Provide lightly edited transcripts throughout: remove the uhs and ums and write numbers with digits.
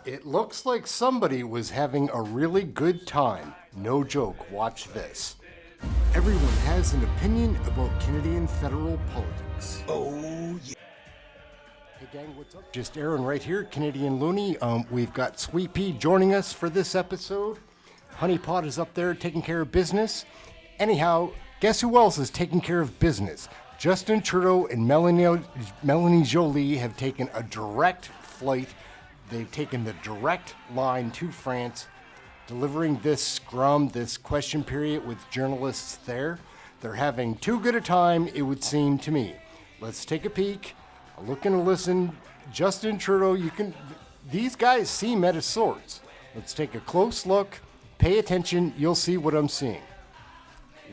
It looks like somebody was having a really good time. No joke, watch this. Everyone has an opinion about Canadian federal politics. Oh, yeah. Hey gang, what's up? Just Aaron right here, Canadian Looney. We've got Sweet Pea joining us for this episode. Honey Pot is up there taking care of business. Anyhow, guess who else is taking care of business? Justin Trudeau and Melanie Joly have taken a direct flight. They've taken the direct line to France, delivering this scrum, this question period with journalists there. They're having too good a time, it would seem to me. Let's take a peek, a look and a listen. Justin Trudeau, these guys seem at a swords. Let's take a close look, pay attention, you'll see what I'm seeing.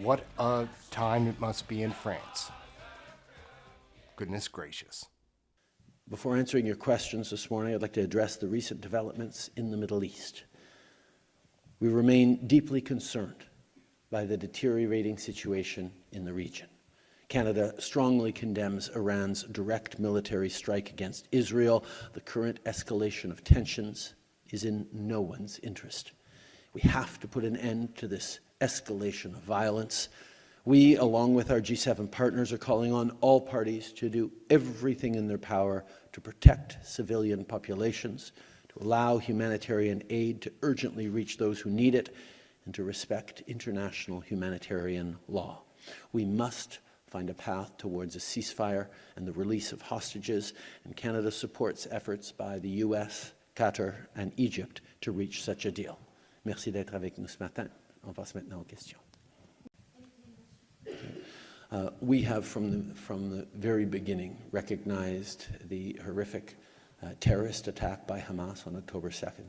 What a time it must be in France. Goodness gracious. Before answering your questions this morning, I'd like to address the recent developments in the Middle East. We remain deeply concerned by the deteriorating situation in the region. Canada strongly condemns Iran's direct military strike against Israel. The current escalation of tensions is in no one's interest. We have to put an end to this escalation of violence. We, along with our G7 partners, are calling on all parties to do everything in their power to protect civilian populations, to allow humanitarian aid to urgently reach those who need it, and to respect international humanitarian law. We must find a path towards a ceasefire and the release of hostages, and Canada supports efforts by the US, Qatar, and Egypt to reach such a deal. Merci d'être avec nous ce matin. On passe maintenant aux questions. We have, from the very beginning, recognized the horrific terrorist attack by Hamas on October 7th,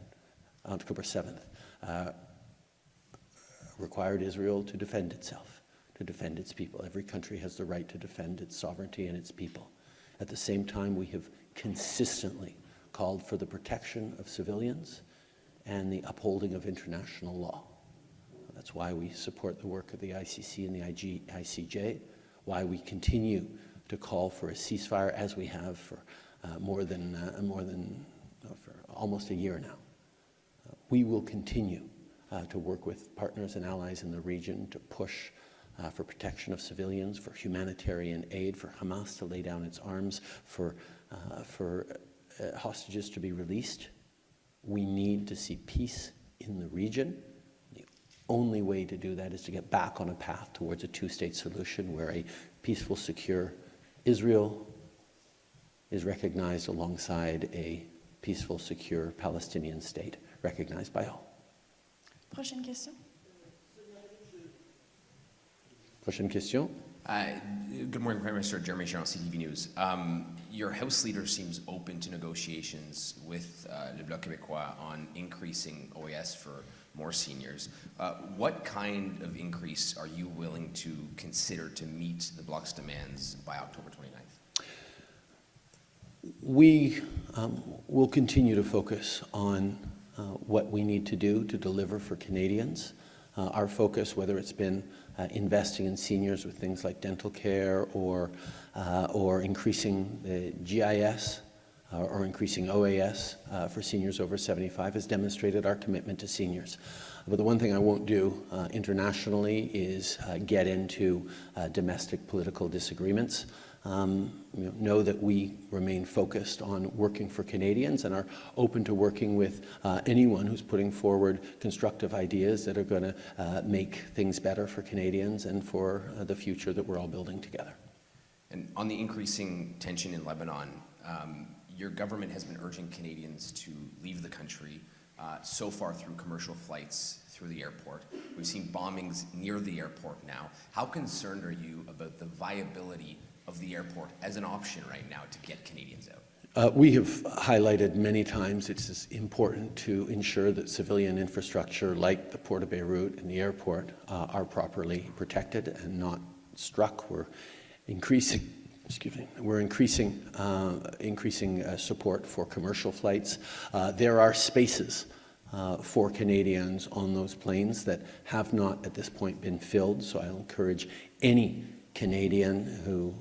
required Israel to defend itself, to defend its people. Every country has the right to defend its sovereignty and its people. At the same time, we have consistently called for the protection of civilians and the upholding of international law. That's why we support the work of the ICC and the ICJ, why we continue to call for a ceasefire as we have for for almost a year now. We will continue to work with partners and allies in the region to push for protection of civilians, for humanitarian aid, for Hamas to lay down its arms, for hostages to be released. We need to see peace in the region. Only way to do that is to get back on a path towards a two-state solution where a peaceful, secure Israel is recognized alongside a peaceful, secure Palestinian state recognized by all. Prochaine question. Prochaine question. Good morning, Prime Minister. Jeremy Sharon, CTV News. Your House leader seems open to negotiations with Le Bloc Québécois on increasing OAS for more seniors. What kind of increase are you willing to consider to meet the Bloc's demands by October 29th? We will continue to focus on what we need to do to deliver for Canadians. Our focus, whether it's been investing in seniors with things like dental care or increasing the GIS or increasing OAS for seniors over 75, has demonstrated our commitment to seniors. But the one thing I won't do internationally is get into domestic political disagreements. Know that we remain focused on working for Canadians and are open to working with anyone who's putting forward constructive ideas that are going to make things better for Canadians and for the future that we're all building together. And on the increasing tension in Lebanon, your government has been urging Canadians to leave the country, so far through commercial flights through the airport. We've seen bombings near the airport now. How concerned are you about the viability of the airport as an option right now to get Canadians out? We have highlighted many times it's important to ensure that civilian infrastructure like the Port of Beirut and the airport are properly protected and not struck. We're increasing support for commercial flights. There are spaces for Canadians on those planes that have not at this point been filled, so I'll encourage any Canadian who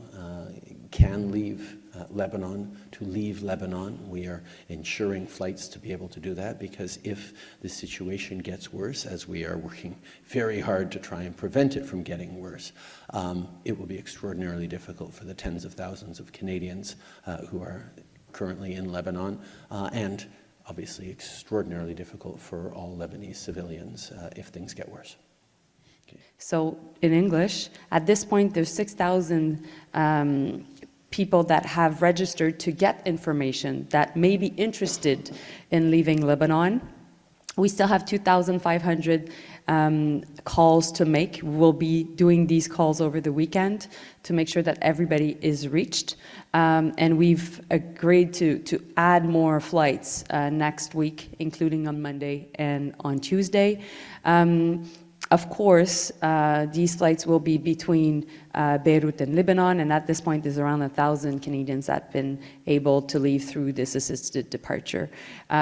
can leave Lebanon to leave Lebanon. We are ensuring flights to be able to do that, because if the situation gets worse, as we are working very hard to try and prevent it from getting worse, it will be extraordinarily difficult for the tens of thousands of Canadians who are currently in Lebanon, and obviously extraordinarily difficult for all Lebanese civilians if things get worse. Okay. So in English, at this point, there's 6,000 people that have registered to get information that may be interested in leaving Lebanon. We still have 2,500 calls to make. We'll be doing these calls over the weekend to make sure that everybody is reached. And we've agreed to add more flights next week, including on Monday and on Tuesday. Of course, these flights will be between Beirut and Lebanon, and at this point there's around 1,000 Canadians that have been able to leave through this assisted departure.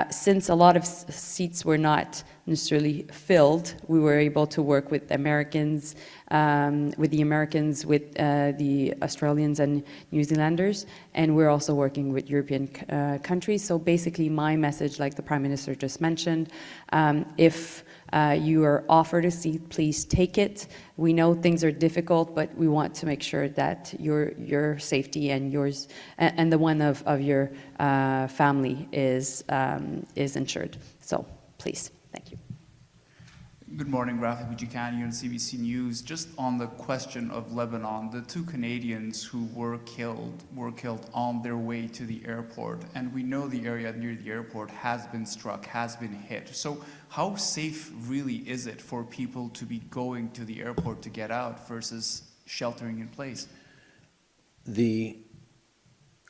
Since a lot of seats were not necessarily filled, we were able to work with Americans, with the Australians and New Zealanders, and we're also working with European countries. So basically my message, like the Prime Minister just mentioned, if you are offered a seat, please take it. We know things are difficult, but we want to make sure that your safety and yours and the one of your family is ensured. So please, thank you. Good morning, Rafi Bujikani on CBC News. Just on the question of Lebanon, the 2 Canadians who were killed on their way to the airport, and we know the area near the airport has been struck, has been hit. So how safe really is it for people to be going to the airport to get out versus sheltering in place? The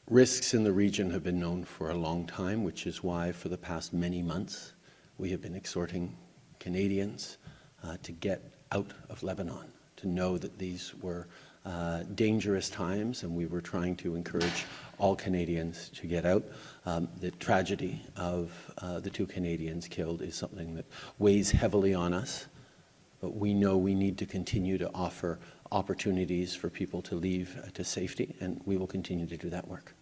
risks in the region have been known for a long time, which is why for the past many months we have been exhorting Canadians to get out of Lebanon, to know that these were dangerous times, and we were trying to encourage all Canadians to get out. The tragedy of the 2 Canadians killed is something that weighs heavily on us, but we know we need to continue to offer opportunities for people to leave to safety, and we will continue to do that work.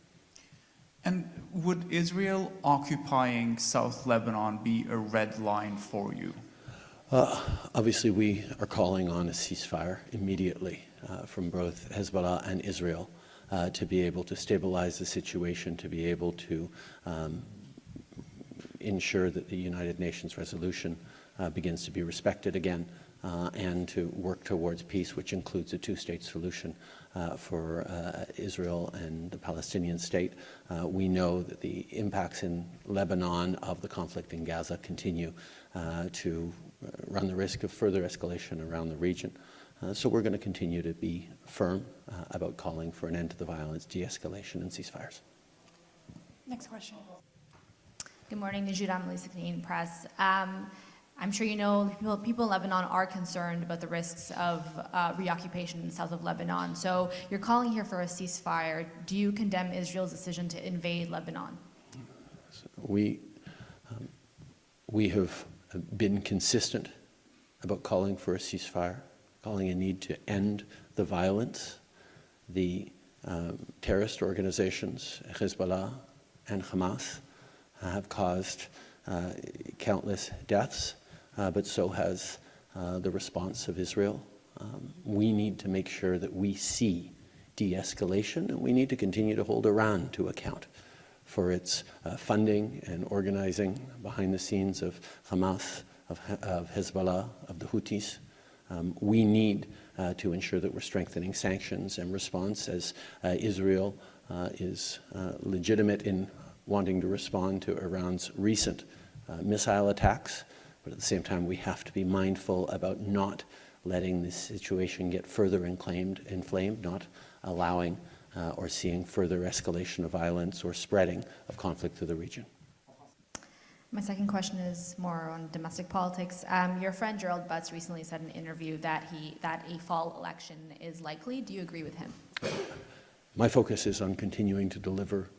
And would Israel occupying South Lebanon be a red line for you? Obviously, we are calling on a ceasefire immediately from both Hezbollah and Israel to be able to stabilize the situation, to be able to ensure that the United Nations resolution begins to be respected again, and to work towards peace, which includes a 2-state solution for Israel and the Palestinian state. We know that the impacts in Lebanon of the conflict in Gaza continue to run the risk of further escalation around the region. So we're going to continue to be firm about calling for an end to the violence, de-escalation, and ceasefires. Next question. Good morning, Najid Amelie, Canadian Press. I'm sure you know people in Lebanon are concerned about the risks of reoccupation south of Lebanon. So you're calling here for a ceasefire. Do you condemn Israel's decision to invade Lebanon? We have been consistent about calling for a ceasefire, calling a need to end the violence. The terrorist organizations, Hezbollah and Hamas, have caused countless deaths, but so has the response of Israel. We need to make sure that we see de-escalation, and we need to continue to hold Iran to account for its funding and organizing behind the scenes of Hamas, of Hezbollah, of the Houthis. We need to ensure that we're strengthening sanctions and response, as Israel is legitimate in wanting to respond to Iran's recent missile attacks. But at the same time, we have to be mindful about not letting this situation get further inflamed, not allowing or seeing further escalation of violence or spreading of conflict through the region. My second question is more on domestic politics. Your friend Gerald Butts recently said in an interview that a fall election is likely. Do you agree with him? My focus is on continuing to deliver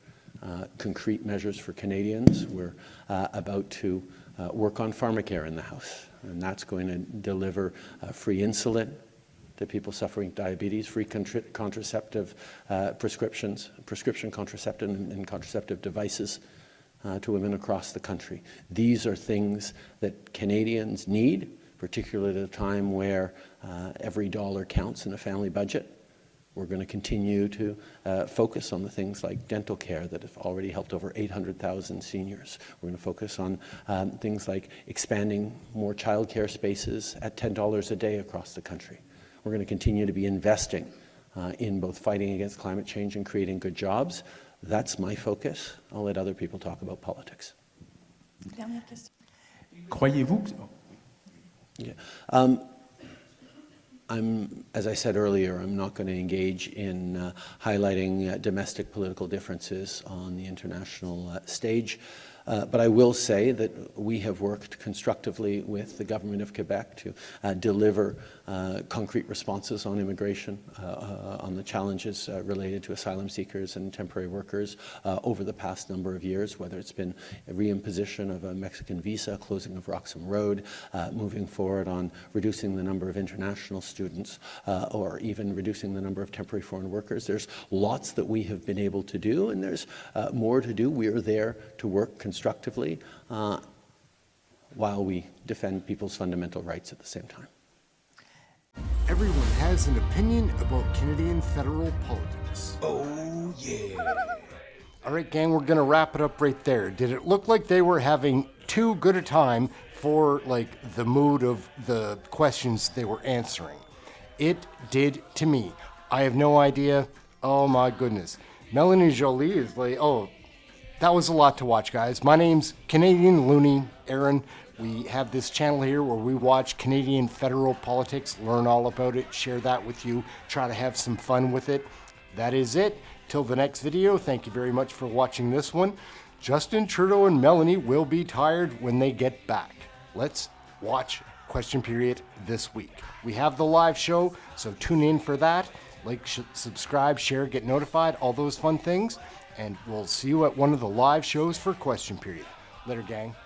concrete measures for Canadians. We're about to work on pharmacare in the House, and that's going to deliver free insulin, to people suffering diabetes, free contraceptive prescriptions, prescription contraceptive and contraceptive devices to women across the country. These are things that Canadians need, particularly at a time where every dollar counts in a family budget. We're going to continue to focus on the things like dental care that have already helped over 800,000 seniors. We're going to focus on things like expanding more childcare spaces at $10 a day across the country. We're going to continue to be investing in both fighting against climate change and creating good jobs. That's my focus. I'll let other people talk about politics. Dernière question. Croyez-vous que... Yeah. As I said earlier, I'm not going to engage in highlighting domestic political differences on the international stage. But I will say that we have worked constructively with the government of Quebec to deliver concrete responses on immigration, on the challenges related to asylum seekers and temporary workers over the past number of years, whether it's been a reimposition of a Mexican visa, closing of Roxham Road, moving forward on reducing the number of international students, or even reducing the number of temporary foreign workers. There's lots that we have been able to do, and there's more to do. We are there to work constructively while we defend people's fundamental rights at the same time. Everyone has an opinion about Canadian federal politics. Oh, yeah. All right, gang, we're going to wrap it up right there. Did it look like they were having too good a time for, like, the mood of the questions they were answering? It did to me. I have no idea. Oh, my goodness. Melanie Jolie is like, oh, that was a lot to watch, guys. My name's Canadian Looney, Aaron. We have this channel here where we watch Canadian federal politics, learn all about it, share that with you, try to have some fun with it. That is it. Till the next video, thank you very much for watching this one. Justin Trudeau and Melanie will be tired when they get back. Let's watch Question Period this week. We have the live show, so tune in for that. Like, subscribe, share, get notified, all those fun things. And we'll see you at one of the live shows for Question Period. Later, gang.